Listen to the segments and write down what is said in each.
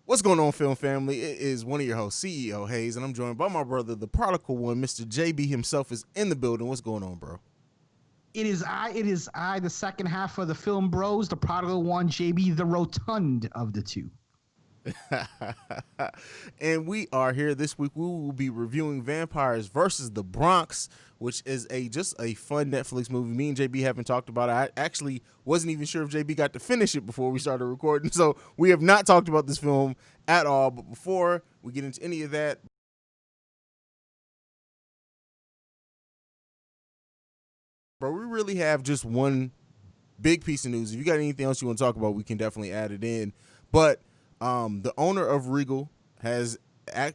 What's going on, film family? It is one of your hosts, CEO Haize, and I'm joined by my brother, the prodigal one, Mr. JB himself is in the building. What's going on, bro? It is I, the second half of the film bros, the prodigal one, JB, the rotund of the two. And we are here this week. We will be reviewing Vampires versus the Bronx, which is just a fun Netflix movie. Me and JB haven't talked about it. I actually wasn't even sure if JB got to finish it before we started recording, so we have not talked about this film at all. But before we get into any of that, bro, we really have just one big piece of news. If you got anything else you want to talk about, we can definitely add it in. But the owner of Regal has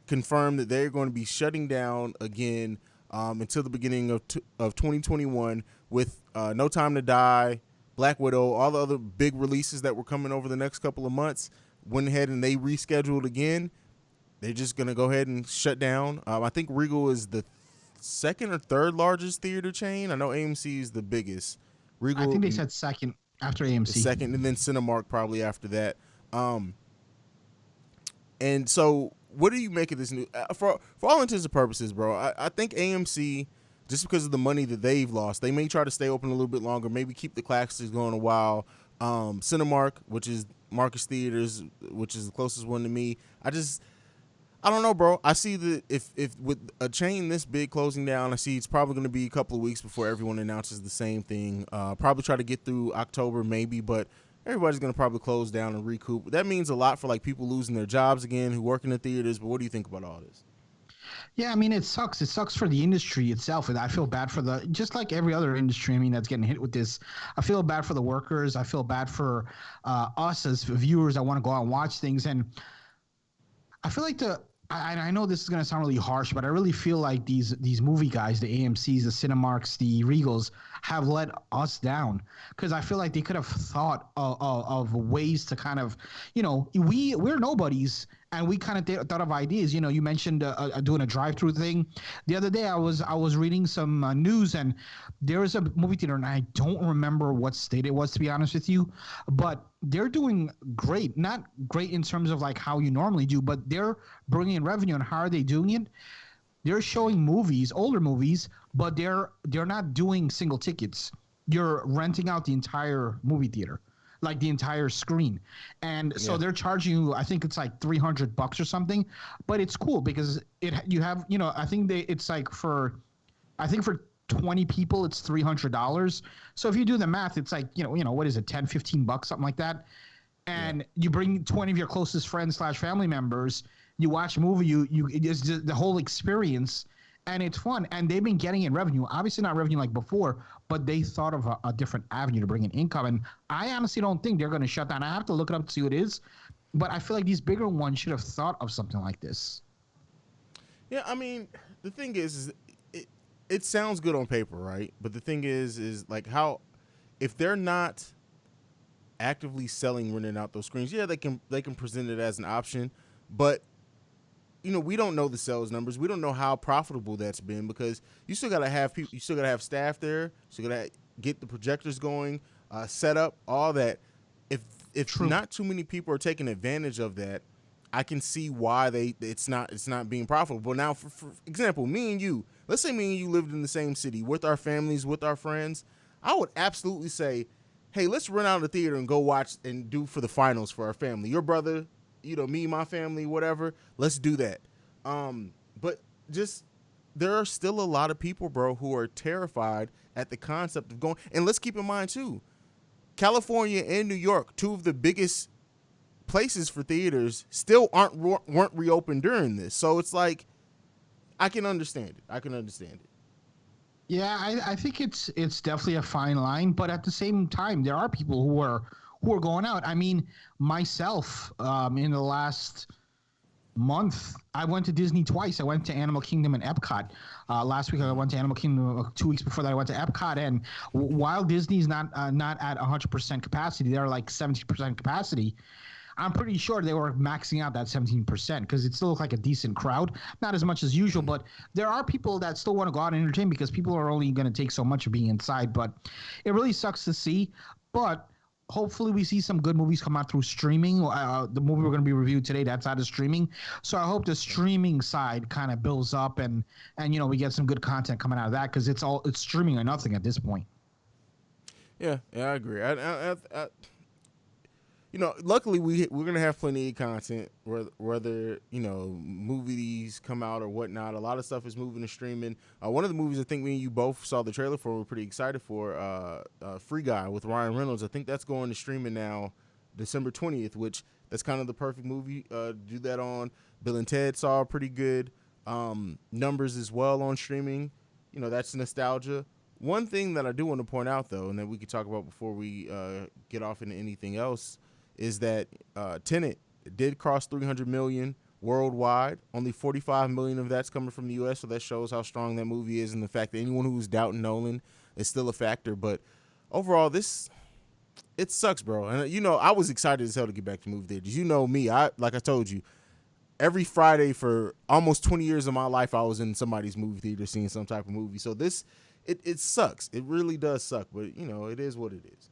confirmed that they're going to be shutting down again until the beginning of 2021 with No Time to Die, Black Widow, all the other big releases that were coming over the next couple of months. Went ahead and they rescheduled again. They're just going to go ahead and shut down. I think Regal is the second or third largest theater chain. I know AMC is the biggest. Regal, I think they said second after AMC. Second, and then Cinemark probably after that. And so, what do you make of this new? For all intents and purposes, bro, I think AMC, just because of the money that they've lost, they may try to stay open a little bit longer, maybe keep the classics going a while. Cinemark, which is Marcus Theaters, which is the closest one to me, I don't know, bro. I see that if with a chain this big closing down, I see it's probably going to be a couple of weeks before everyone announces the same thing. Probably try to get through October maybe, but everybody's going to probably close down and recoup. That means a lot for like people losing their jobs again who work in the theaters. But what do you think about all this? Yeah, I mean, it sucks. It sucks for the industry itself. And I feel bad for just like every other industry, I mean, that's getting hit with this. I feel bad for the workers. I feel bad for us as viewers that want to go out and watch things. And I feel like I know this is going to sound really harsh, but I really feel like these movie guys, the AMCs, the Cinemarks, the Regals, have let us down because I feel like they could have thought of ways to kind of, we're nobodies and we kind of thought of ideas. You mentioned doing a drive-through thing. The other day I was reading some news and there was a movie theater and I don't remember what state it was, to be honest with you, but they're doing great. Not great in terms of like how you normally do, but they're bringing in revenue. And how are they doing it? They're showing movies, older movies, but they're not doing single tickets. You're renting out the entire movie theater, like the entire screen. And so they're charging you, I think it's like $300 or something, but it's cool because I think it's like for 20 people, it's $300. So if you do the math, it's like, what is it, 10, $15, something like that. And you bring 20 of your closest friends / family members, you watch a movie, it's just the whole experience, and it's fun. And they've been getting in revenue, obviously not revenue like before, but they thought of a different avenue to bring in income. And I honestly don't think they're going to shut down. I have to look it up to see what it is, but I feel like these bigger ones should have thought of something like this. Yeah, I mean, the thing is it sounds good on paper, right? But the thing is like how, if they're not actively renting out those screens, they can present it as an option, but we don't know the sales numbers. We don't know how profitable that's been because you still gotta have people, you still gotta have staff there, you still gotta get the projectors going, set up, all that. If not too many people are taking advantage of that, I can see why it's not being profitable. Now, for example, me and you, let's say me and you lived in the same city with our families, with our friends, I would absolutely say, hey, let's rent out a theater and go watch and do for the finals for our family. Your brother, me, my family, whatever, let's do that. But just, there are still a lot of people, bro, who are terrified at the concept of going. And let's keep in mind, too, California and New York, two of the biggest places for theaters, still weren't reopened during this. So it's like, I can understand it. Yeah, I think it's definitely a fine line, but at the same time, there are people who are going out. I mean, myself, in the last month, I went to Disney twice. I went to Animal Kingdom and Epcot. Last week I went to Animal Kingdom. 2 weeks before that I went to Epcot. And while Disney's not at 100% capacity, they're like 70% capacity. I'm pretty sure they were maxing out that 17% because it still looked like a decent crowd. Not as much as usual, but there are people that still want to go out and entertain because people are only going to take so much of being inside. But it really sucks to see. But hopefully we see some good movies come out through streaming. The movie we're going to be reviewing today, that's out of streaming. So I hope the streaming side kind of builds up and we get some good content coming out of that because it's streaming or nothing at this point. Yeah, I agree. Luckily we're gonna have plenty of content, whether movies come out or whatnot. A lot of stuff is moving to streaming. One of the movies I think me and you both saw the trailer for, we're pretty excited for, Free Guy with Ryan Reynolds. I think that's going to streaming now, December 20th, which that's kind of the perfect movie to do that on. Bill and Ted saw pretty good numbers as well on streaming. That's nostalgia. One thing that I do want to point out, though, and that we could talk about before we get off into anything else, is that Tenet did cross 300 million worldwide. Only 45 million of that's coming from the U.S., so that shows how strong that movie is and the fact that anyone who's doubting Nolan is still a factor. But overall, it sucks, bro. And, I was excited as hell to get back to movie theaters. You know me. Like I told you, every Friday for almost 20 years of my life, I was in somebody's movie theater seeing some type of movie. So it sucks. It really does suck, but, it is what it is.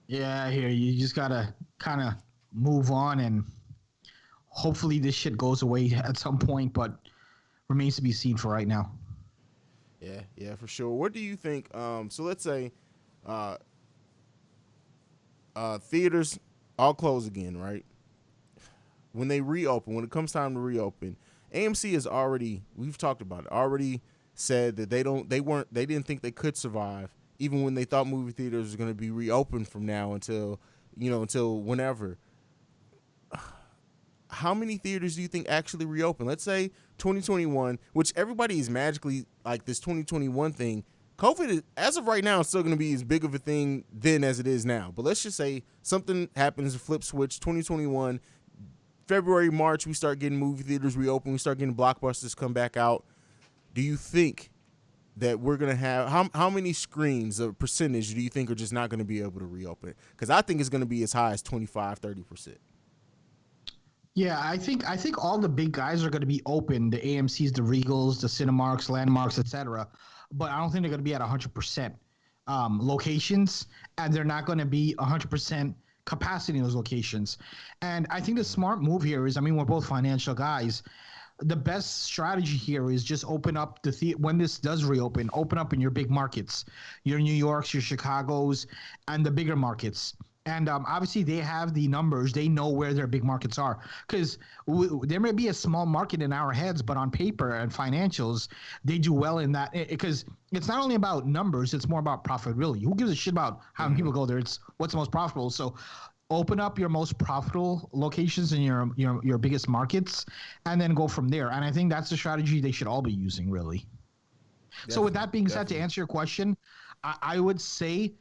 Yeah, I hear you. You just gotta kind of move on, and hopefully this shit goes away at some point, but remains to be seen for right now. Yeah, for sure. What do you think? So let's say theaters all close again, right? When they reopen, when it comes time to reopen, AMC has already, we've talked about it, already said that they didn't think they could survive even when they thought movie theaters was going to be reopened from now until whenever. How many theaters do you think actually reopen? Let's say 2021, which everybody is magically like this 2021 thing. COVID is, as of right now, it's still going to be as big of a thing then as it is now. But let's just say something happens, a flip switch, 2021, February, March, we start getting movie theaters reopen, we start getting blockbusters come back out. Do you think that we're going to have, how many screens, a percentage do you think are just not going to be able to reopen? Because I think it's going to be as high as 25-30%. Yeah, I think all the big guys are going to be open, the AMCs, the Regals, the Cinemarks, Landmarks, etc. But I don't think they're going to be at 100% locations, and they're not going to be 100% capacity in those locations. And I think the smart move here is, we're both financial guys. The best strategy here is just open up when this does reopen, open up in your big markets, your New Yorks, your Chicagos, and the bigger markets. And obviously they have the numbers. They know where their big markets are, because there may be a small market in our heads, but on paper and financials, they do well in that, because it's not only about numbers, it's more about profitability. Who gives a shit about how many people go there? It's what's the most profitable. So open up your most profitable locations in your biggest markets, and then go from there. And I think that's the strategy they should all be using, really. Definitely, so with that being said, to answer your question, I would say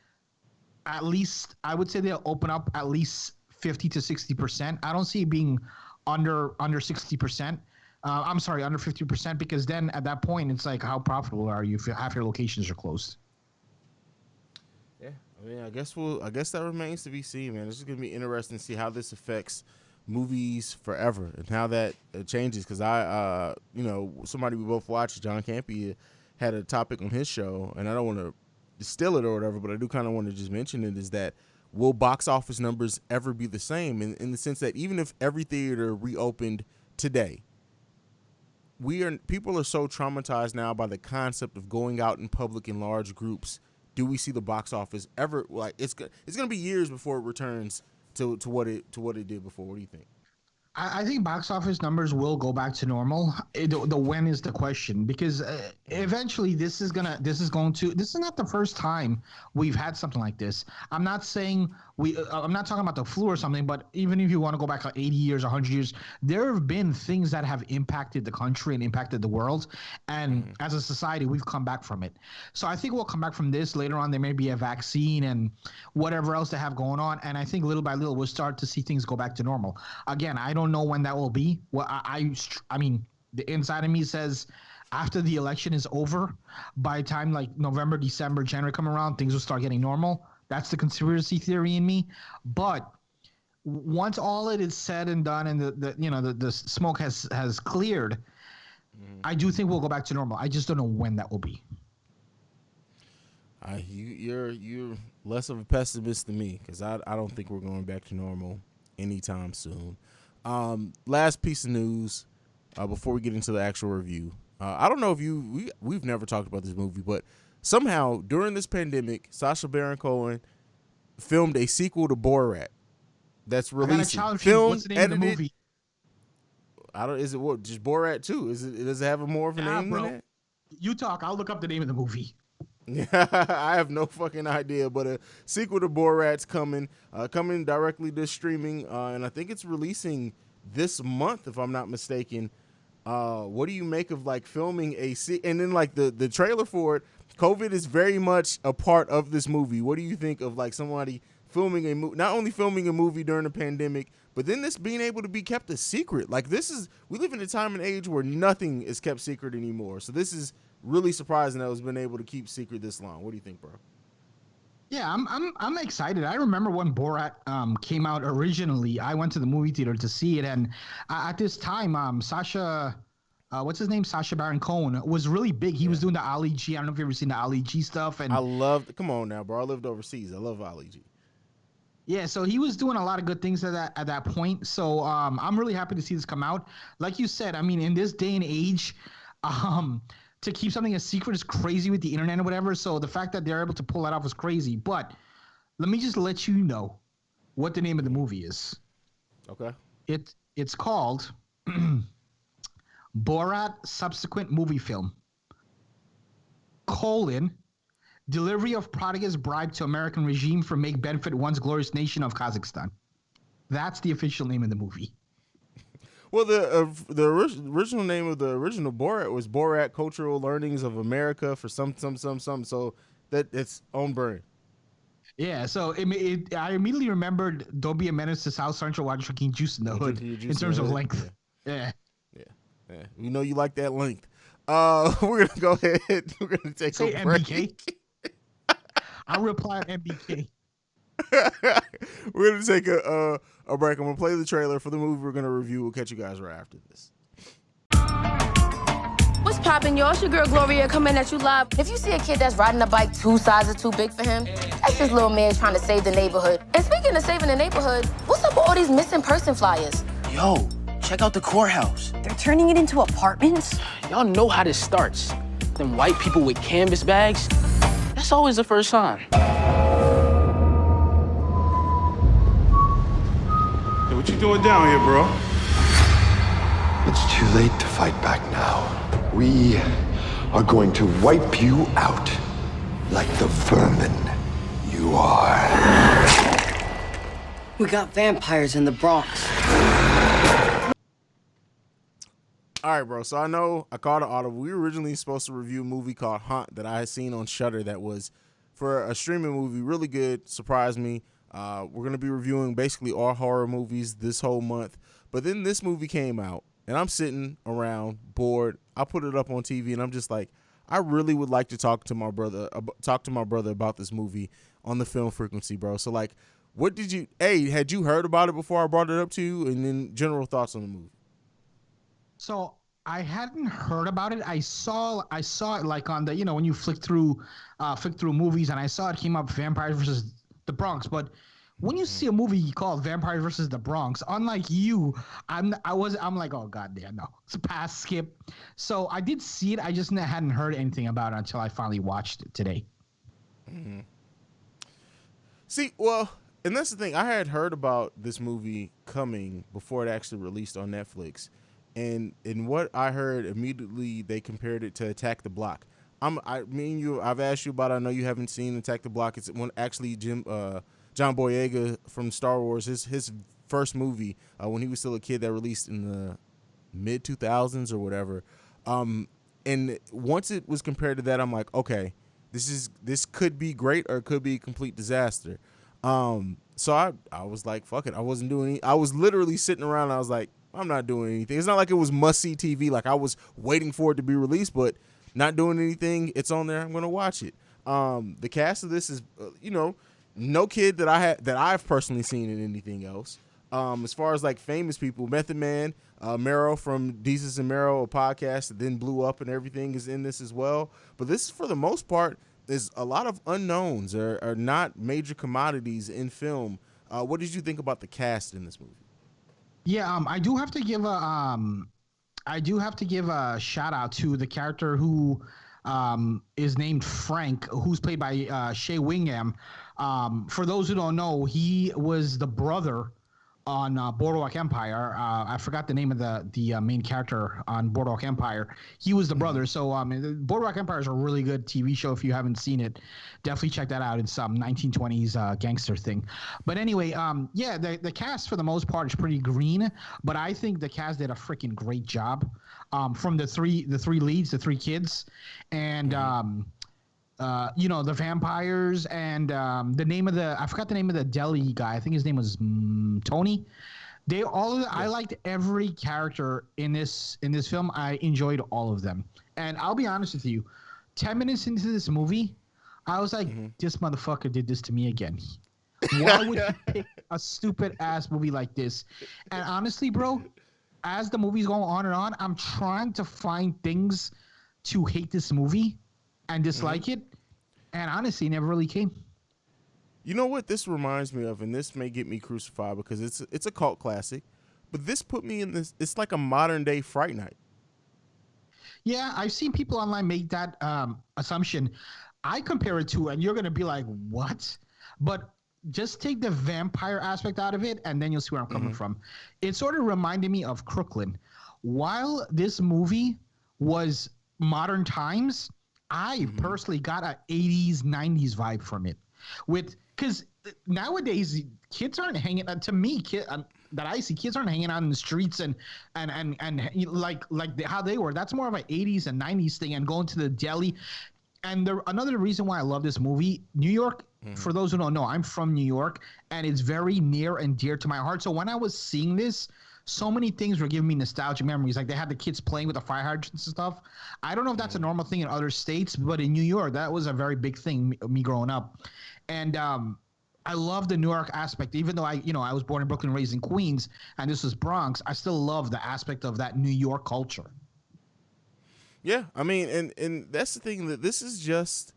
they'll open up at least 50 to 60%. I don't see it being under 60%. I'm sorry, under 50%, because then at that point it's like, how profitable are you if half your locations are closed? Yeah, I guess that remains to be seen, man. It's just gonna be interesting to see how this affects movies forever and how that changes. Because somebody we both watched, John Campy, had a topic on his show, and I don't want to distill it or whatever, but I do kind of want to just mention it, is that will box office numbers ever be the same? In the sense that even if every theater reopened today, people are so traumatized now by the concept of going out in public in large groups. Do we see the box office ever, like, it's going to be years before it returns to what it did before? What do you think? I think box office numbers will go back to normal. The when is the question, because eventually this is not the first time we've had something like this. I'm not saying I'm not talking about the flu or something, but even if you want to go back like 80 years, 100 years, there have been things that have impacted the country and impacted the world. And as a society, we've come back from it. So I think we'll come back from this later on. There may be a vaccine and whatever else they have going on. And I think little by little, we'll start to see things go back to normal. Again, I don't know when that will be. Well, I mean, the inside of me says after the election is over, by the time like November, December, January come around, things will start getting normal. That's the conspiracy theory in me. But once all it is said and done, and the smoke has cleared, I do think we'll go back to normal. I just don't know when that will be. You're less of a pessimist than me because I don't think we're going back to normal anytime soon. Last piece of news before we get into the actual review. I don't know if we've never talked about this movie, but somehow during this pandemic, Sasha Baron Cohen filmed a sequel to Borat that's I got a releasing. challenge. You. What's the name of the Edited. movie? I don't. Is it what? Just Borat 2? Does it have a more of a name bro. than that? You talk. I'll look up the name of the movie. I have no fucking idea, but a sequel to Borat's coming directly to streaming, and I think it's releasing this month, if I'm not mistaken. What do you make of like filming and then like the trailer for it? COVID is very much a part of this movie. What do you think of like somebody filming not only filming a movie during the pandemic, but then this being able to be kept a secret? Like we live in a time and age where nothing is kept secret anymore. So this is really surprising that it's been able to keep secret this long. What do you think, bro? Yeah, I'm excited. I remember when Borat came out originally. I went to the movie theater to see it, and at this time, Sasha, what's his name? Sasha Baron Cohen was really big. He was doing the Ali G. I don't know if you've ever seen the Ali G stuff. And come on now, bro. I lived overseas. I love Ali G. Yeah, so he was doing a lot of good things at that point. So I'm really happy to see this come out. Like you said, I mean, in this day and age, to keep something a secret is crazy with the internet or whatever. So the fact that they're able to pull that off is crazy. But let me just let you know what the name of the movie is. Okay. It's called Borat Subsequent Movie Film: Delivery of Prodigal's Bribe to American Regime for Make Benefit Once Glorious Nation of Kazakhstan. That's the official name of the movie. Well, the original name of the original Borat was Borat: Cultural Learnings of America for some. So it's on brand. Yeah, so I immediately remembered "Don't Be a Menace to South Central" while drinking juice in the hood in terms of length. Yeah. You know you like that length. We're gonna go ahead. We're gonna take a break. MBK. I'll reply on MBK. We're gonna take a break. I'm gonna play the trailer for the movie we're gonna review. We'll catch you guys right after this. What's poppin', y'all? It's your girl Gloria coming at you live. If you see a kid that's riding a bike 2 sizes too big for him, that's just little man trying to save the neighborhood. And speaking of saving the neighborhood, what's up with all these missing person flyers? Yo, check out the courthouse. They're turning it into apartments? Y'all know how this starts. Them white people with canvas bags, that's always the first sign. Hey, what you doing down here, bro? It's too late to fight back now. We are going to wipe you out like the vermin you are. We got vampires in the Bronx. All right, bro. So I know I called an audible. We were originally supposed to review a movie called Haunt that I had seen on Shudder that was for a streaming movie, really good, surprised me. We're going to be reviewing basically all horror movies this whole month. But then this movie came out, and I'm sitting around bored. I put it up on TV, and I'm just like, I really would like to talk to my brother about this movie on the Film Frequency, bro. So, like, had you heard about it before I brought it up to you? And then general thoughts on the movie. So I hadn't heard about it. I saw it like on the, when you flick through movies, and I saw it came up Vampires versus the Bronx. But when you see a movie called Vampires versus the Bronx, unlike you, I'm like, oh goddamn, no, it's a pass, skip. So I did see it. I just hadn't heard anything about it until I finally watched it today. Mm-hmm. See, well, and that's the thing. I had heard about this movie coming before it actually released on Netflix. And in what I heard immediately, they compared it to Attack the Block. I've asked you about it. I know you haven't seen Attack the Block. It's actually John Boyega from Star Wars, his first movie when he was still a kid, that released in the mid 2000s or whatever. And once it was compared to that, I'm like, okay, this could be great or it could be a complete disaster. So I was like, fuck it. I wasn't doing I was literally sitting around and I was like, I'm not doing anything. It's not like it was must-see TV. Like I was waiting for it to be released, but not doing anything. It's on there. I'm going to watch it. The cast of this is, no kid that I've personally seen in anything else. As far as like famous people, Method Man, Mero from Desus and Mero, a podcast that then blew up and everything, is in this as well. But this is for the most part there's a lot of unknowns or not major commodities in film. What did you think about the cast in this movie? Yeah, I do have to give a shout out to the character who is named Frank, who's played by Shea Wingham. For those who don't know, he was the brother on Boardwalk Empire. I forgot the name of the main character on Boardwalk Empire. He was the brother. So Boardwalk Empire is a really good TV show. If you haven't seen it, definitely check that out. It's some 1920s gangster thing. But anyway, yeah, the cast for the most part is pretty green, but I think the cast did a freaking great job. From the three leads, the three kids, and the vampires and I forgot the name of the deli guy. I think his name was Tony. I liked every character in this film. I enjoyed all of them. And I'll be honest with you, 10 minutes into this movie, I was like, this motherfucker did this to me again. Why would he pick a stupid ass movie like this? And honestly, bro, as the movie's going on and on, I'm trying to find things to hate this movie and dislike it, and honestly, it never really came. You know what this reminds me of, and this may get me crucified because it's a cult classic, but this put me in this. It's like a modern day Fright Night. Yeah, I've seen people online make that assumption. I compare it to, and you're gonna be like, what? But just take the vampire aspect out of it, and then you'll see where I'm coming from. It sort of reminded me of Crooklyn. While this movie was modern times, I personally got a 80s, 90s vibe from it. Because nowadays, kids aren't hanging out, to me, that I see, kids aren't hanging out in the streets and like how they were. That's more of an 80s and 90s thing, and going to the deli. And another reason why I love this movie, New York, for those who don't know, I'm from New York, and it's very near and dear to my heart. So when I was seeing this, so many things were giving me nostalgic memories. Like they had the kids playing with the fire hydrants and stuff. I don't know if that's a normal thing in other states, but in New York, that was a very big thing, me growing up. And I love the New York aspect. Even though I was born in Brooklyn, raised in Queens, and this was Bronx, I still love the aspect of that New York culture. Yeah, I mean, and that's the thing, that this is just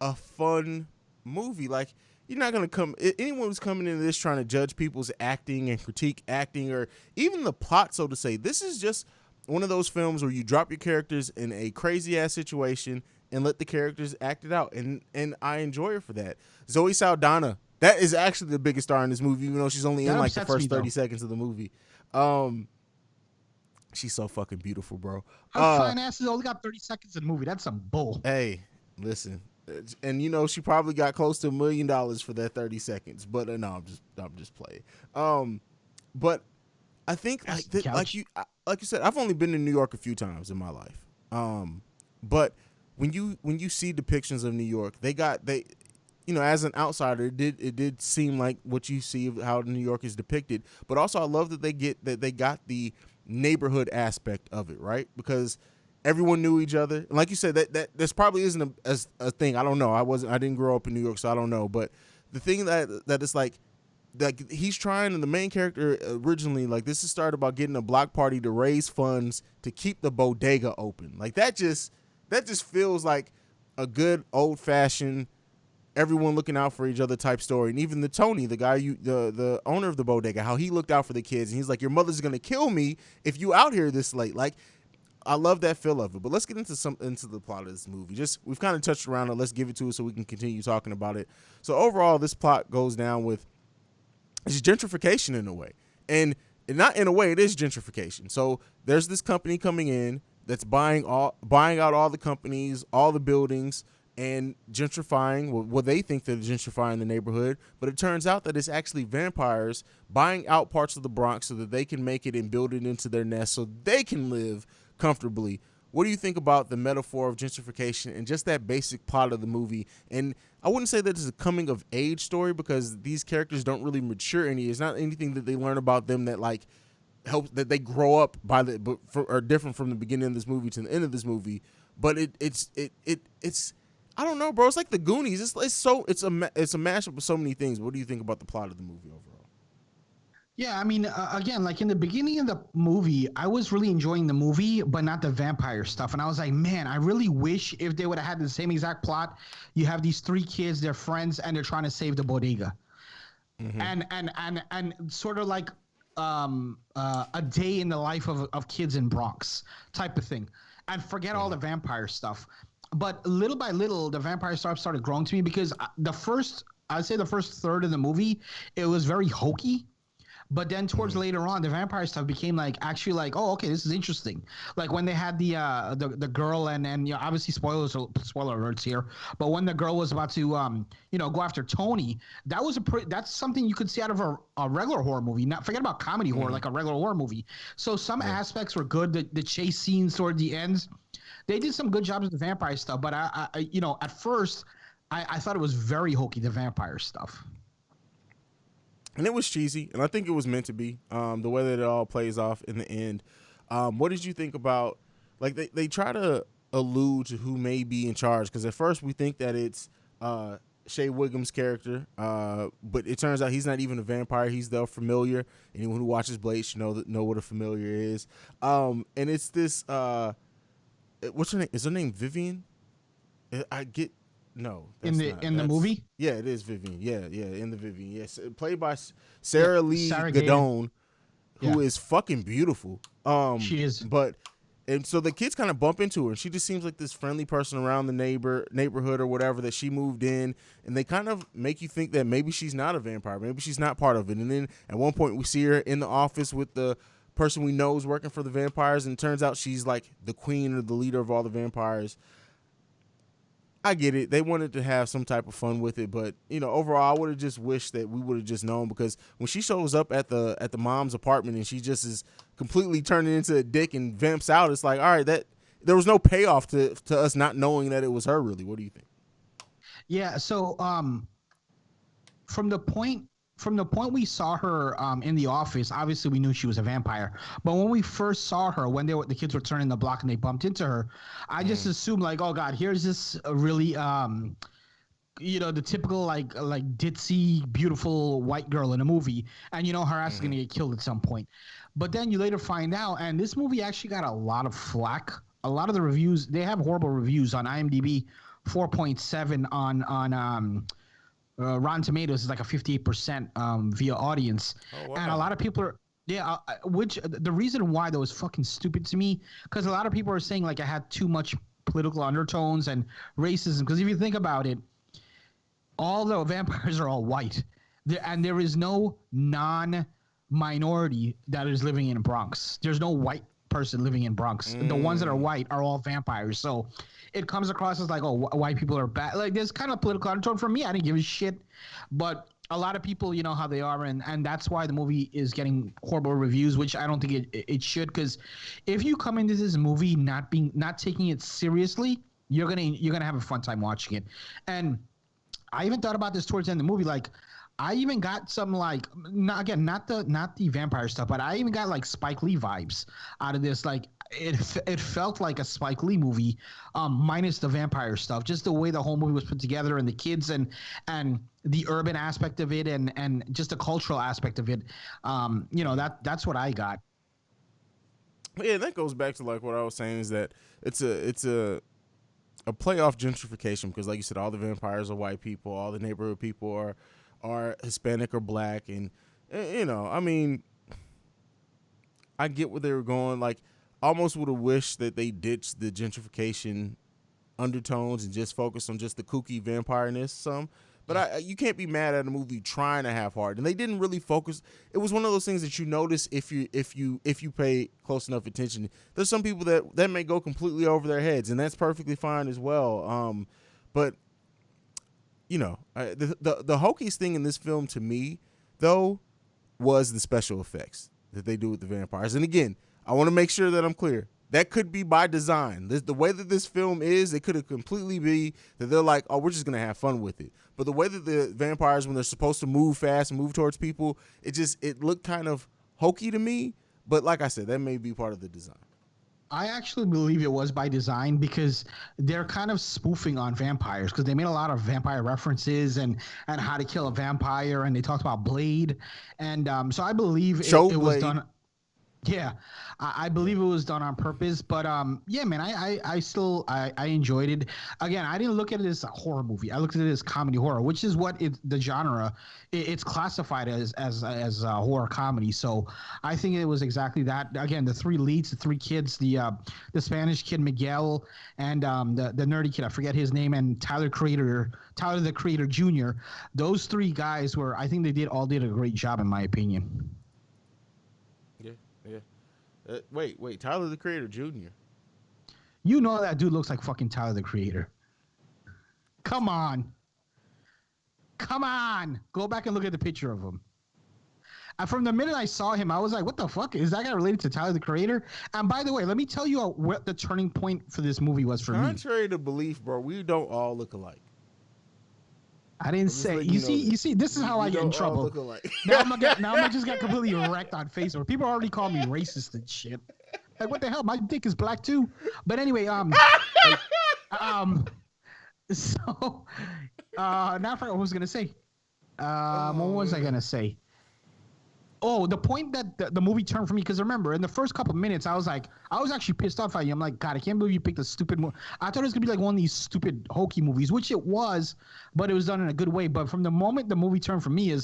a fun movie. Like, you're not going to come, anyone who's coming into this trying to judge people's acting and critique acting or even the plot, so to say, this is just one of those films where you drop your characters in a crazy ass situation and let the characters act it out. And I enjoy her for that. Zoe Saldana, that is actually the biggest star in this movie, even though she's only in like the first 30 seconds of the movie. She's so fucking beautiful, bro. Her fine ass has only got 30 seconds in the movie. That's some bull. Hey, listen. And she probably got close to $1 million for that 30 seconds. But no, I'm just playing. But I think like you said, I've only been to New York a few times in my life. But when you see depictions of New York, as an outsider, it did seem like what you see of how New York is depicted. But also, I love that they got the neighborhood aspect of it, right? Because everyone knew each other. And like you said, that this probably isn't a thing. I don't know. I didn't grow up in New York, so I don't know. But the thing that it's like he's trying, and the main character originally, like, this is started about getting a block party to raise funds to keep the bodega open. Like, that just feels like a good old fashioned everyone looking out for each other type story. And even the Tony, the guy, the owner of the bodega, how he looked out for the kids, and he's like, your mother's gonna kill me if you out here this late. Like, I love that feel of it. But let's get into the plot of this movie. We've kind of touched around it. Let's give it to it so we can continue talking about it. So overall, this plot goes down with it's gentrification in a way, and not in a way, it is gentrification. So there's this company coming in that's buying out all the companies, all the buildings, and gentrifying what they think they're gentrifying the neighborhood. But it turns out that it's actually vampires buying out parts of the Bronx so that they can make it and build it into their nest so they can live comfortably. What do you think about the metaphor of gentrification and just that basic plot of the movie? And I wouldn't say that it's a coming of age story because these characters don't really mature any. It's not anything that they learn about them that like helps that they grow up are different from the beginning of this movie to the end of this movie. But it's I don't know, bro. It's like the Goonies. It's a mashup of so many things. What do you think about the plot of the movie overall? Yeah, I mean, again, like in the beginning of the movie, I was really enjoying the movie, but not the vampire stuff. And I was like, man, I really wish if they would have had the same exact plot. You have these three kids, they're friends, and they're trying to save the bodega, and sort of like a day in the life of kids in Bronx type of thing, and forget all the vampire stuff. But little by little, the vampire stuff started growing to me because I'd say the first third of the movie, it was very hokey. But then towards later on, the vampire stuff became like actually like, oh, okay, this is interesting. Like when they had the girl and you know, obviously spoiler alerts here. But when the girl was about to go after Tony, that's something you could see out of a regular horror movie. Not forget about comedy horror, like a regular horror movie. So some aspects were good. The chase scenes toward the ends, they did some good jobs with the vampire stuff. But I at first I thought it was very hokey, the vampire stuff. And it was cheesy, and I think it was meant to be. The way that it all plays off in the end. What did you think about? Like they try to allude to who may be in charge, because at first we think that it's Shea Wiggum's character, but it turns out he's not even a vampire. He's the familiar. Anyone who watches Blade should know what a familiar is. And it's this. What's her name? Is her name Vivian? No, in the movie. Yeah, it is Vivian. Yeah, in the Vivian. Yes, played by Sarah Lee Gadon, who is fucking beautiful. She is. And so the kids kind of bump into her, and she just seems like this friendly person around the neighborhood or whatever that she moved in, and they kind of make you think that maybe she's not a vampire, maybe she's not part of it. And then at one point we see her in the office with the person we know is working for the vampires, and it turns out she's like the queen or the leader of all the vampires. I get it. They wanted to have some type of fun with it, but overall, I would have just wished that we would have just known, because when she shows up at the mom's apartment and she just is completely turning into a dick and vamps out, it's like, all right, that there was no payoff to us not knowing that it was her. Really, what do you think? Yeah. So, from the point we saw her in the office, obviously we knew she was a vampire. But when we first saw her, when the kids were turning the block and they bumped into her, I just assumed like, oh god, here's this really the typical like ditzy, beautiful white girl in a movie, and her ass is gonna get killed at some point. But then you later find out, and this movie actually got a lot of flack. A lot of the reviews, they have horrible reviews on IMDb, 4.7 on Rotten Tomatoes is like a 58% via audience. Oh, wow. And a lot of people are, which the reason why that was fucking stupid to me, because a lot of people are saying like I had too much political undertones and racism. Because if you think about it, all the vampires are all white, and there is no non-minority that is living in Bronx. There's no white person living in Bronx. The ones that are white are all vampires. So it comes across as like, oh, white people are bad. Like there's kind of political undertone. For me, I didn't give a shit, but a lot of people, how they are, and that's why the movie is getting horrible reviews, which I don't think it should. Because if you come into this movie not taking it seriously, you're gonna have a fun time watching it. And I even thought about this towards the end of the movie, like. I even got some like not the vampire stuff, but I even got like Spike Lee vibes out of this. Like it felt like a Spike Lee movie, minus the vampire stuff. Just the way the whole movie was put together, and the kids and the urban aspect of it, and just the cultural aspect of it. That's what I got. Yeah, that goes back to like what I was saying, is that it's a play off gentrification, because like you said, all the vampires are white people, all the neighborhood people are Hispanic or black, and I mean, I get where they were going. Like, almost would have wished that they ditched the gentrification undertones and just focused on just the kooky vampire-ness some. But you can't be mad at a movie trying to have heart, and they didn't really focus. It was one of those things that you notice if you pay close enough attention. There's some people that may go completely over their heads, and that's perfectly fine as well. But the hokiest thing in this film to me, though, was the special effects that they do with the vampires. And again, I want to make sure that I'm clear. That could be by design. The way that this film is, it could have completely be that they're like, oh, we're just going to have fun with it. But the way that the vampires, when they're supposed to move fast and move towards people, it looked kind of hokey to me. But like I said, that may be part of the design. I actually believe it was by design because they're kind of spoofing on vampires because they made a lot of vampire references and how to kill a vampire, and they talked about Blade, and so I believe it was done. Yeah, I believe it was done on purpose, but yeah, man, I still enjoyed it. Again, I didn't look at it as a horror movie. I looked at it as comedy horror, which is what the genre. It's classified as a horror comedy. So I think it was exactly that. Again, the three leads, the three kids, the Spanish kid Miguel, and the nerdy kid, I forget his name, and Tyler the Creator Jr. Those three guys were, I think they all did a great job in my opinion. Yeah. Wait, Tyler the Creator Jr. You know that dude looks like fucking Tyler the Creator. Come on. Go back and look at the picture of him. And from the minute I saw him, I was like, what the fuck? Is that guy related to Tyler the Creator? And by the way, let me tell you what the turning point for this movie was for me. Contrary to belief, bro, we don't all look alike. I didn't say. You see, this is how I get in trouble. Now I'm gonna just get completely wrecked on Facebook. People already call me racist and shit. Like, what the hell? My dick is black too. But anyway, so now I forgot what I was gonna say. What was I gonna say? Oh, the point that the movie turned for me, because remember, in the first couple of minutes, I was actually pissed off at you. I'm like, God, I can't believe you picked a stupid movie. I thought it was going to be like one of these stupid hokey movies, which it was, but it was done in a good way. But from the moment the movie turned for me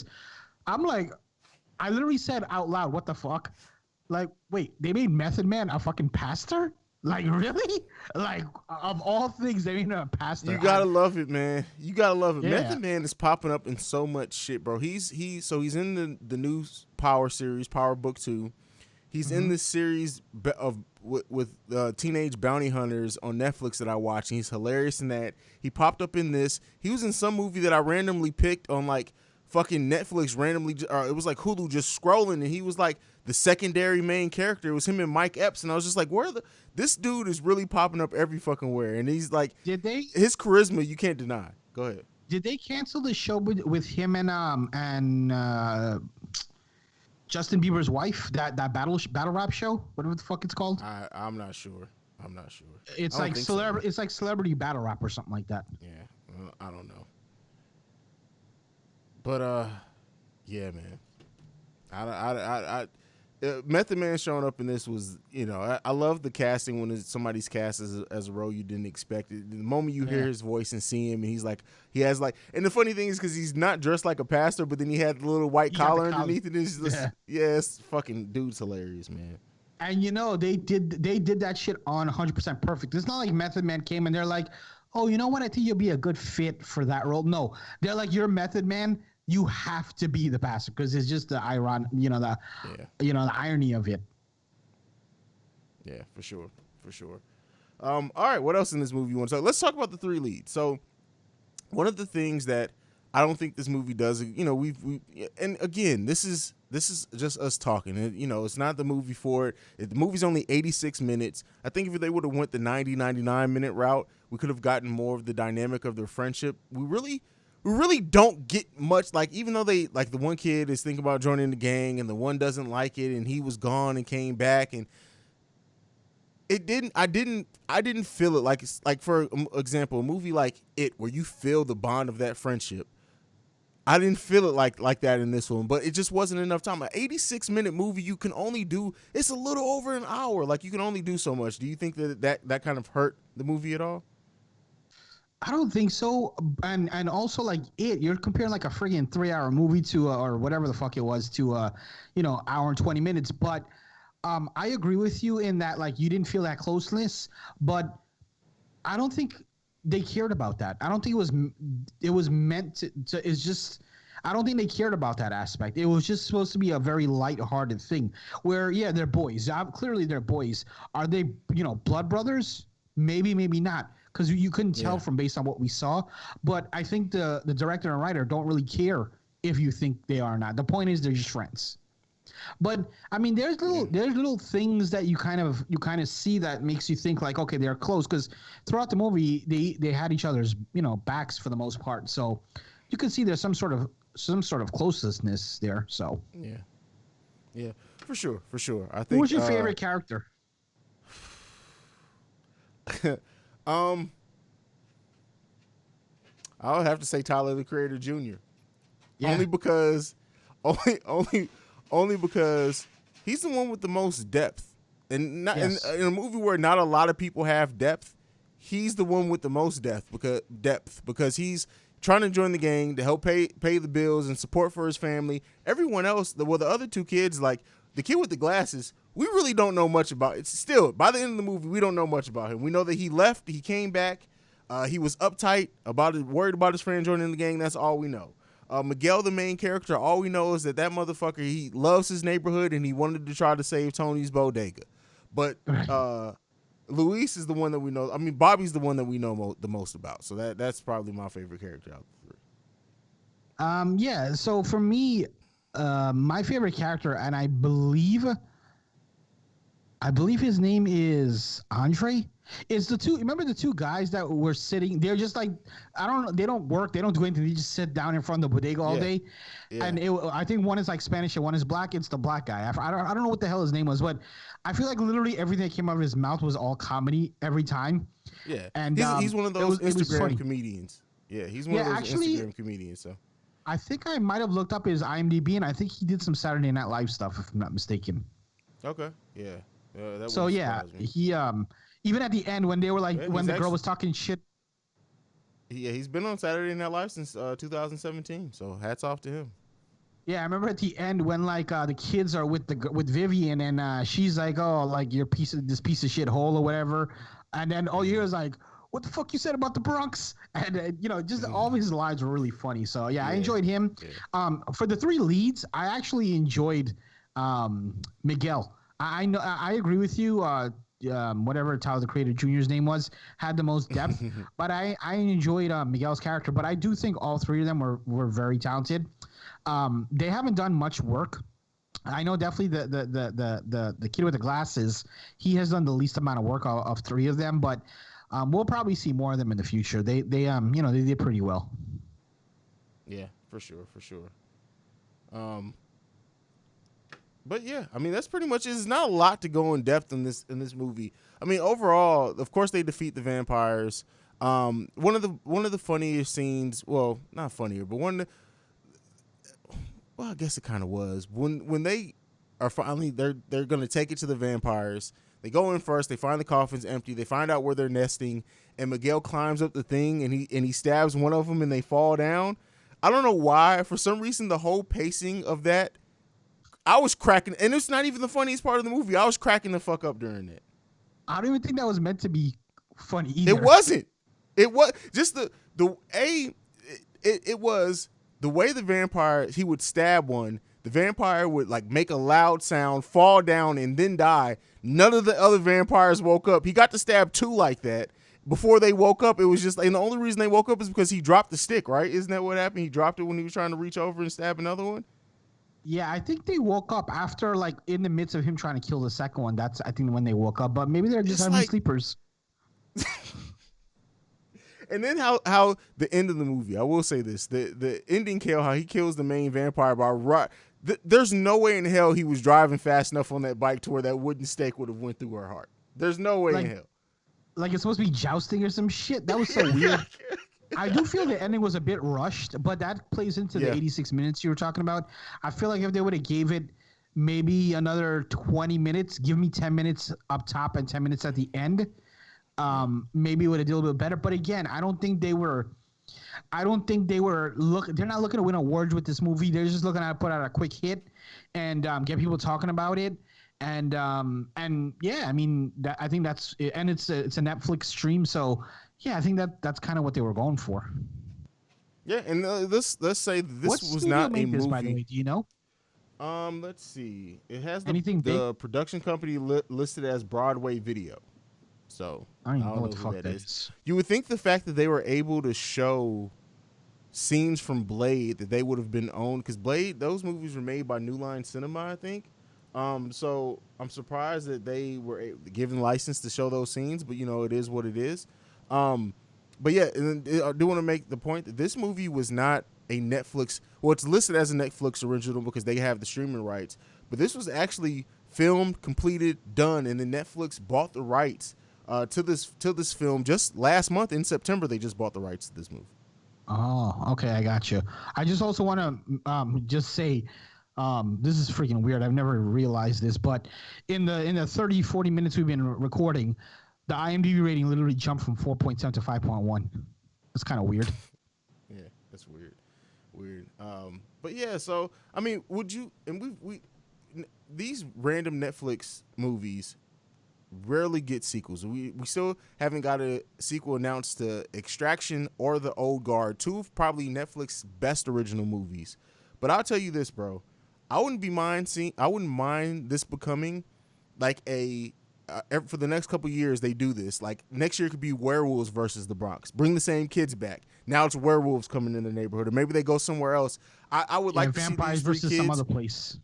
I'm like, I literally said out loud, what the fuck? Like, wait, they made Method Man a fucking pastor? Like, really? Like, of all things, they made a pastor. You gotta love it, man. You gotta love it. Yeah. Method Man is popping up in so much shit, bro. He's in the new Power series, Power Book 2. He's in this series with teenage bounty hunters on Netflix that I watch, and he's hilarious in that. He popped up in this. He was in some movie that I randomly picked on like fucking Netflix randomly. It was like Hulu just scrolling, and he was like the secondary main character. It was him and Mike Epps, and I was just like, this dude is really popping up every fucking where, and he's like, his charisma you can't deny. Go ahead. Did they cancel the show with him and Justin Bieber's wife, that battle rap show, whatever the fuck it's called? I'm not sure. It's like it's like celebrity battle rap or something like that. Yeah, I don't know. But yeah, man. I Method Man showing up in this was, I love the casting when somebody's cast as a role you didn't expect it. The moment you hear his voice and see him, and and the funny thing is because he's not dressed like a pastor, but then he had the little white collar underneath it. It's fucking dude's hilarious, man. And they did that shit on 100% perfect. It's not like Method Man came and they're like, oh, you know what? I think you'll be a good fit for that role. No, they're like, you're Method Man. You have to be the pastor because it's just the the irony of it. Yeah, for sure. All right, what else in this movie you want to talk? Let's talk about the three leads. So, one of the things that I don't think this movie does, and again, this is just us talking. It's not the movie for it. The movie's only 86 minutes. I think if they would have went the 99 minute route, we could have gotten more of the dynamic of their friendship. We really don't get much, like, even though they, like, the one kid is thinking about joining the gang and the one doesn't like it and he was gone and came back, and I didn't feel it like for example, a movie like It, where you feel the bond of that friendship. I didn't feel it like that in this one, but it just wasn't enough time. An 86-minute movie, you can only do, it's a little over an hour. Like, you can only do so much. Do you think that kind of hurt the movie at all? I don't think so. And also, like, It, you're comparing like a friggin' 3-hour movie to or whatever the fuck it was to hour and 20 minutes. But I agree with you in that, like, you didn't feel that closeness, but I don't think they cared about that. I don't think it was meant to it's just, I don't think they cared about that aspect. It was just supposed to be a very lighthearted thing where, yeah, they're boys. Clearly they're boys. Are they, blood brothers? Maybe, maybe not. Because you couldn't tell from based on what we saw. But I think the director and writer don't really care if you think they are or not. The point is they're just friends. But I mean, there's little things that you kind of see that makes you think like, okay, they're close, because throughout the movie they had each other's backs for the most part. So you can see there's some sort of closeness there. So yeah, for sure. I think. Who was your favorite character? I would have to say Tyler the Creator Jr. Yeah. Only because he's the one with the most depth. And not Yes. in a movie where not a lot of people have depth, he's the one with the most depth because he's trying to join the gang to help pay the bills and support for his family. Everyone else, the other two kids, like the kid with the glasses, we really don't know much about. It's still, by the end of the movie, we don't know much about him. We know that he left, he came back, he was uptight about it, worried about his friend joining the gang. That's all we know. Miguel, the main character, all we know is that motherfucker, he loves his neighborhood and he wanted to try to save Tony's bodega. But Luis is the one that we know. I mean, Bobby's the one that we know the most about. So that's probably my favorite character out of the three. Yeah. So for me, my favorite character, and I believe his name is Andre. It's the two. Remember the two guys that were sitting? They're just like, I don't know. They don't work. They don't do anything. They just sit down in front of the bodega all day. Yeah. And I think one is like Spanish and one is black. It's the black guy. I don't know what the hell his name was, but I feel like literally everything that came out of his mouth was all comedy every time. Yeah. And he's one of those Instagram funny. comedians. Yeah, he's one of those Instagram comedians. So I think I might have looked up his IMDb, and I think he did some Saturday Night Live stuff, if I'm not mistaken. Okay. Yeah. So yeah, he even at the end when they were like when the girl was talking shit. Yeah, he's been on Saturday Night Live since 2017. So hats off to him. Yeah, I remember at the end when like the kids are with Vivian and she's like, oh, like you're this piece of shit hole or whatever, and then all you hear is like, what the fuck you said about the Bronx, and just all of his lines were really funny. So yeah, I enjoyed him. Yeah. For the three leads, I actually enjoyed Miguel. I agree with you. Whatever Tyler the Creator Jr.'s name was had the most depth, but I enjoyed Miguel's character. But I do think all three of them were very talented. They haven't done much work. I know definitely the kid with the glasses, he has done the least amount of work of three of them, but we'll probably see more of them in the future. They did pretty well. Yeah, for sure. But yeah, I mean that's pretty much it. There's not a lot to go in depth in this movie. I mean overall, of course they defeat the vampires. One of the funniest scenes, well, not funnier, but I guess it kind of was when they are finally they're gonna take it to the vampires. They go in first. They find the coffins empty. They find out where they're nesting, and Miguel climbs up the thing and he stabs one of them and they fall down. I don't know why. For some reason, the whole pacing of that, I was cracking, and it's not even the funniest part of the movie. I was cracking the fuck up during it. I don't even think that was meant to be funny either. It wasn't. It was just it was the way the vampire, he would stab one, the vampire would like make a loud sound, fall down, and then die. None of the other vampires woke up. He got to stab two like that. Before they woke up, it was just, and the only reason they woke up is because he dropped the stick, right? Isn't that what happened? He dropped it when he was trying to reach over and stab another one? Yeah, I think they woke up after, like, in the midst of him trying to kill the second one. That's, I think, when they woke up. But maybe they're just having sleepers. And then how the end of the movie, I will say this, the ending kill, how he kills the main vampire by there's no way in hell he was driving fast enough on that bike to where that wooden stake would have went through her heart. There's no way in hell. Like it's supposed to be jousting or some shit. That was so weird. I do feel the ending was a bit rushed, but that plays into the 86 minutes you were talking about. I feel like if they would have gave it maybe another 20 minutes, give me 10 minutes up top and 10 minutes at the end, maybe it would have did a little bit better. But again, I don't think they were they're not looking to win awards with this movie. They're just looking to put out a quick hit and get people talking about it. And yeah, I mean, I think that's it. And it's a Netflix stream, so yeah, I think that's kind of what they were going for. Yeah, and let's say this was not a movie. By the way, do you know? Let's see. It has the production company listed as Broadway Video. So I don't even know what the fuck that is. You would think the fact that they were able to show scenes from Blade that they would have been owned, because Blade, those movies were made by New Line Cinema, I think. So I'm surprised that they were given license to show those scenes, but it is what it is. But yeah, and I do want to make the point that this movie was not a Netflix. Well, it's listed as a Netflix original because they have the streaming rights, but this was actually filmed, completed, done, and then Netflix bought the rights to this film. Just last month in September, they just bought the rights to this movie. Oh, okay, I got you. I just also want to just say, this is freaking weird. I've never realized this, but in the 30, 40 minutes we've been recording, the IMDb rating literally jumped from 4.7 to 5.1. That's kind of weird. Yeah, that's weird. But yeah, so I mean, would you? And these random Netflix movies rarely get sequels. We still haven't got a sequel announced to Extraction or The Old Guard, two of probably Netflix's best original movies. But I'll tell you this, bro. I wouldn't mind this becoming like for the next couple years they do this. Like next year it could be Werewolves versus the Bronx. Bring the same kids back. Now it's werewolves coming in the neighborhood, or maybe they go somewhere else. I would like to see vampires these three versus kids. some other place.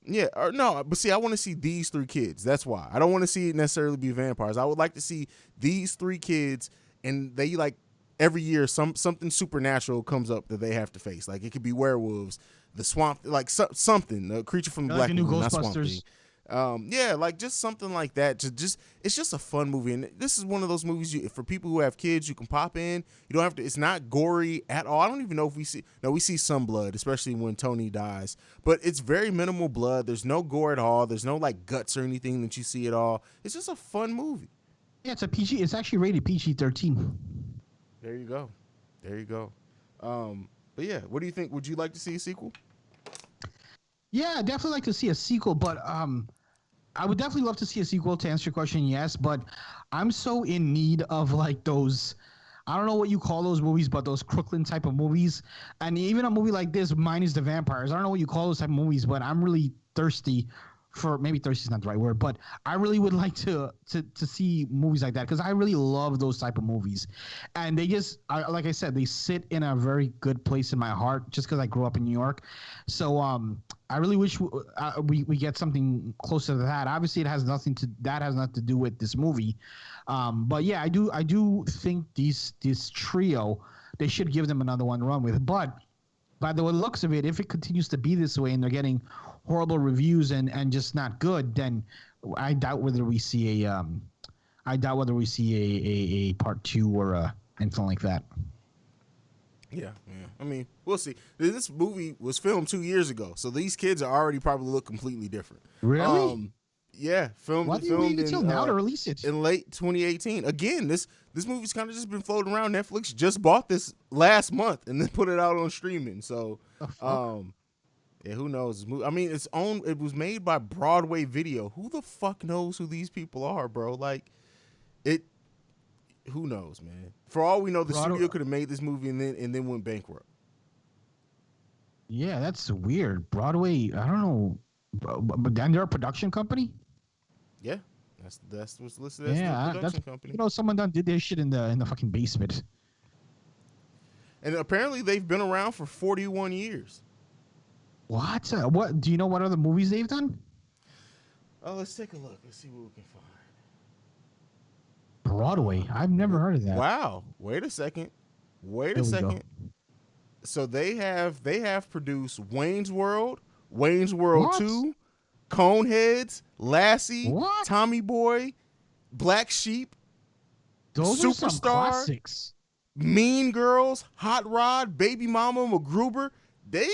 Yeah, or no, but see, I want to see these three kids. That's why. I don't want to see it necessarily be vampires. I would like to see these three kids, and they like every year something supernatural comes up that they have to face. Like it could be werewolves, the swamp, like something, a creature from the Like Black the new Lagoon, not Swamp Ghostbusters. Thing. Yeah, like just something like that. It's just a fun movie, and this is one of those movies for people who have kids. You can pop in. You don't have to. It's not gory at all. I don't even know if we see. No, we see some blood, especially when Tony dies. But it's very minimal blood. There's no gore at all. There's no like guts or anything that you see at all. It's just a fun movie. Yeah, it's a PG. It's actually rated PG-13. There you go. But yeah, what do you think? Would you like to see a sequel? Yeah, I'd definitely like to see a sequel, but I would definitely love to see a sequel. To answer your question, yes, but I'm so in need of like those, I don't know what you call those movies, but those Crooklyn type of movies. And even a movie like this, minus the vampires. I don't know what you call those type of movies, but I'm really thirsty for, maybe thirsty is not the right word, but I really would like to see movies like that, because I really love those type of movies. And they just, like I said, they sit in a very good place in my heart just because I grew up in New York. So I really wish we get something closer to that. Obviously, it has nothing to do with this movie. But yeah, I do think this trio, they should give them another one to run with. But by the looks of it, if it continues to be this way and they're getting horrible reviews and just not good, then I doubt whether we see a part 2 or anything like that. Yeah. I mean, we'll see. This movie was filmed 2 years ago, so these kids are already probably look completely different. Really? Yeah. Why do you wait until now to release it? In late 2018. Again, this movie's kind of just been floating around. Netflix just bought this last month and then put it out on streaming. So, yeah, who knows? I mean, it was made by Broadway Video. Who the fuck knows who these people are, bro? Like, who knows, man? For all we know, the studio could have made this movie and then went bankrupt. Yeah, that's weird. Broadway, I don't know, but then they're a production company. Yeah, that's what's listed as the production company. You know, someone did their shit in the fucking basement. And apparently, they've been around for 41 years. What? What? Do you know what other movies they've done? Oh, let's take a look. Let's see what we can find. Broadway. I've never heard of that. Wow. Wait a second. So they have produced Wayne's World, Wayne's World What? 2, Coneheads, Lassie, What? Tommy Boy, Black Sheep, Those are some Superstar, classics. Mean Girls, Hot Rod, Baby Mama, MacGruber. That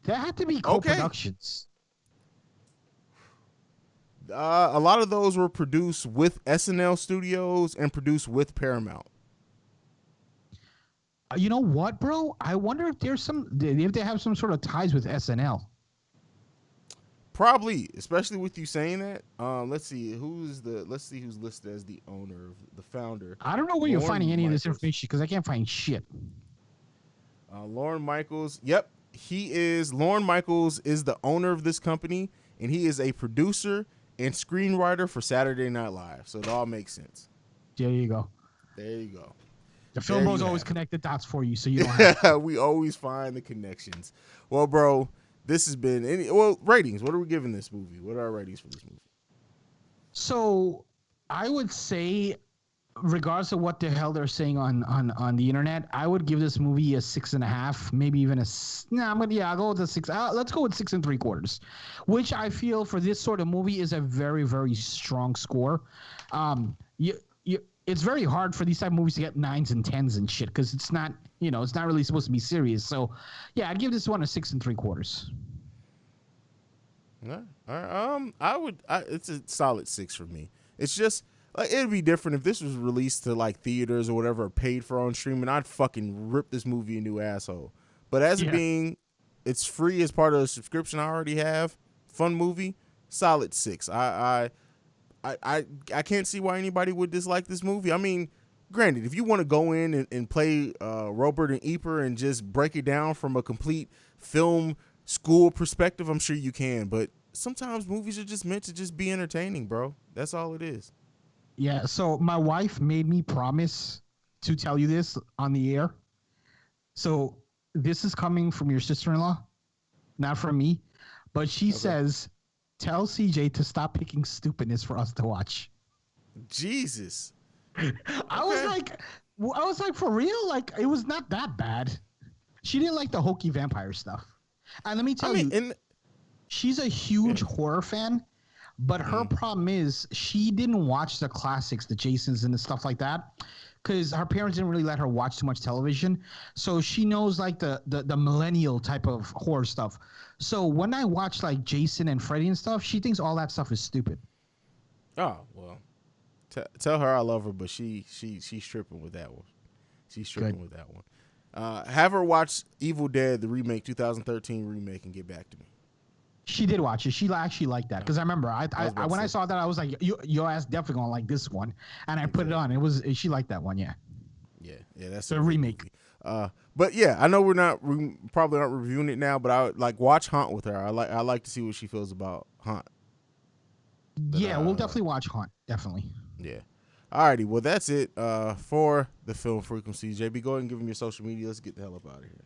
had to be co-productions. A lot of those were produced with SNL Studios and produced with Paramount. You know what, bro? I wonder if if they have some sort of ties with SNL. Probably, especially with you saying that. Let's see who's listed as the owner, the founder. I don't know where you're Lorne finding any of this Michaels. information because I can't find shit. Lorne Michaels. Yep, he is. Lorne Michaels is the owner of this company, and he is a producer and screenwriter for Saturday Night Live. So it all makes sense. There you go. There you go. The film There bros you always have it. connect the dots for you, so you don't have. We always find the connections. Well, bro, this has been ratings. What are we giving this movie? What are our ratings for this movie? So I would say regardless of what the hell they're saying on the internet, I would give this movie a 6.5, maybe even I'll go with a 6. Let's go with 6.75, which I feel for this sort of movie is a very, very strong score. It's very hard for these type of movies to get 9s and 10s and shit because it's not really supposed to be serious. So, yeah, I'd give this one a 6.75. All right. It's a solid 6 for me. It's just like it'd be different if this was released to like theaters or whatever, or paid for on streaming. I'd fucking rip this movie a new asshole. But as it being, it's free as part of the subscription I already have. Fun movie, solid 6. I can't see why anybody would dislike this movie. I mean, granted, if you want to go in and play Robert and Eper and just break it down from a complete film school perspective, I'm sure you can. But sometimes movies are just meant to just be entertaining, bro. That's all it is. Yeah, so my wife made me promise to tell you this on the air. So this is coming from your sister-in-law, not from me. But she says, tell CJ to stop picking stupidness for us to watch. Jesus. I was like, for real? Like, it was not that bad. She didn't like the hokey vampire stuff. And let me tell you, she's a huge horror fan, but her problem is she didn't watch the classics, the Jasons and the stuff like that, because her parents didn't really let her watch too much television. So she knows like the millennial type of horror stuff. So when I watch like Jason and Freddy and stuff, she thinks all that stuff is stupid. Oh, well. Tell her I love her, but she's tripping with that one. She's tripping with that one. Have her watch Evil Dead, the remake, 2013 remake, and get back to me. She did watch it. She actually liked that because I remember when I saw that I was like, your ass definitely gonna like this one, and I put it on. She liked that one, yeah. Yeah, that's the remake. But yeah, I know we probably aren't reviewing it now, but I would like watch Haunt with her. I like to see what she feels about Haunt. But, yeah, we'll definitely watch Haunt. Definitely. Yeah. Alrighty, well that's it for the Film Frequency. JB, go ahead and give them your social media. Let's get the hell up out of here.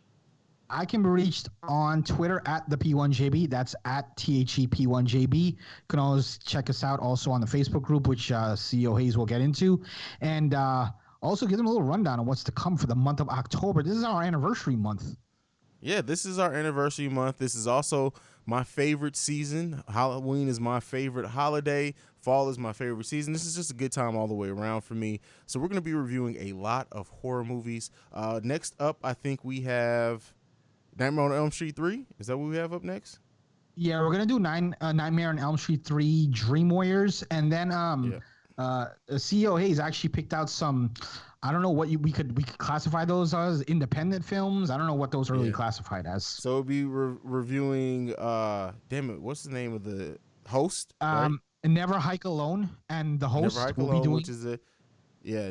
I can be reached on Twitter at the P1JB. That's at THEP1JB. You can always check us out also on the Facebook group, which CEO Haize will get into. And also give them a little rundown on what's to come for the month of October. This is our anniversary month. Yeah, this is our anniversary month. This is also my favorite season. Halloween is my favorite holiday. Fall is my favorite season. This is just a good time all the way around for me. So we're going to be reviewing a lot of horror movies. Next up, I think we have Nightmare on Elm Street 3. Is that what we have up next? Yeah, we're going to do Nightmare on Elm Street 3, Dream Warriors. And then CEO Haize actually picked out some, I don't know what we could classify those as, independent films. I don't know what those are really classified as. So we'll be reviewing, what's the name of the host? Right? Never Hike Alone, and the host Never Hike will Alone, be doing. which is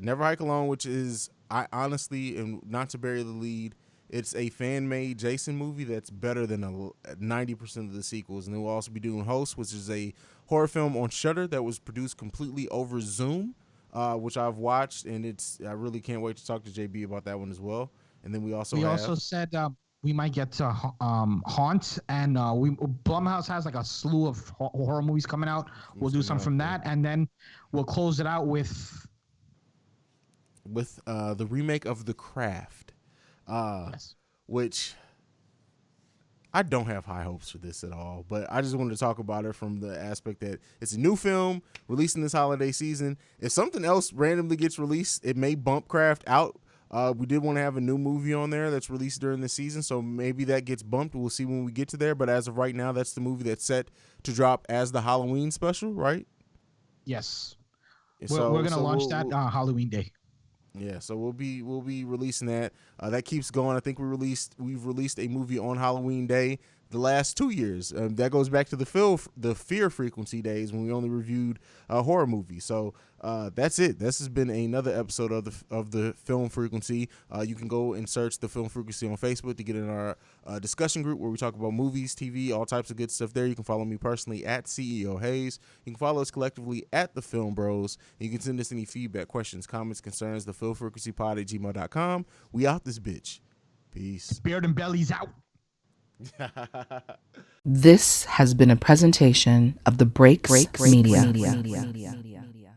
Never Hike Alone, which is, I honestly, and not to bury the lead, it's a fan-made Jason movie that's better than 90% of the sequels. And then we'll also be doing Host, which is a horror film on Shudder that was produced completely over Zoom, which I've watched, and I really can't wait to talk to JB about that one as well. And then we also said we might get to Haunt, and Blumhouse has like a slew of horror movies coming out. We'll do some from that, and then we'll close it out with the remake of The Craft. Which I don't have high hopes for this at all, but I just wanted to talk about it from the aspect that it's a new film releasing this holiday season. If something else randomly gets released, it may bump Craft out. We did want to have a new movie on there that's released during the season, so maybe that gets bumped. We'll see when we get to there, but as of right now, that's the movie that's set to drop as the Halloween special, right? Yes. We're going to launch that Halloween Day. Yeah, so we'll be releasing that. That keeps going. I think we've released a movie on Halloween Day the last 2 years. That goes back to the Fear Frequency days when we only reviewed horror movies. So that's it. This has been another episode of the Film Frequency. You can go and search the Film Frequency on Facebook to get in our discussion group where we talk about movies, TV, all types of good stuff there. You can follow me personally at CEO Haize. You can follow us collectively at the Film Bros. And you can send us any feedback, questions, comments, concerns, the filmfrequencypod@gmail.com. We out this bitch. Peace. Beard and bellies out. This has been a presentation of the Breaks Media.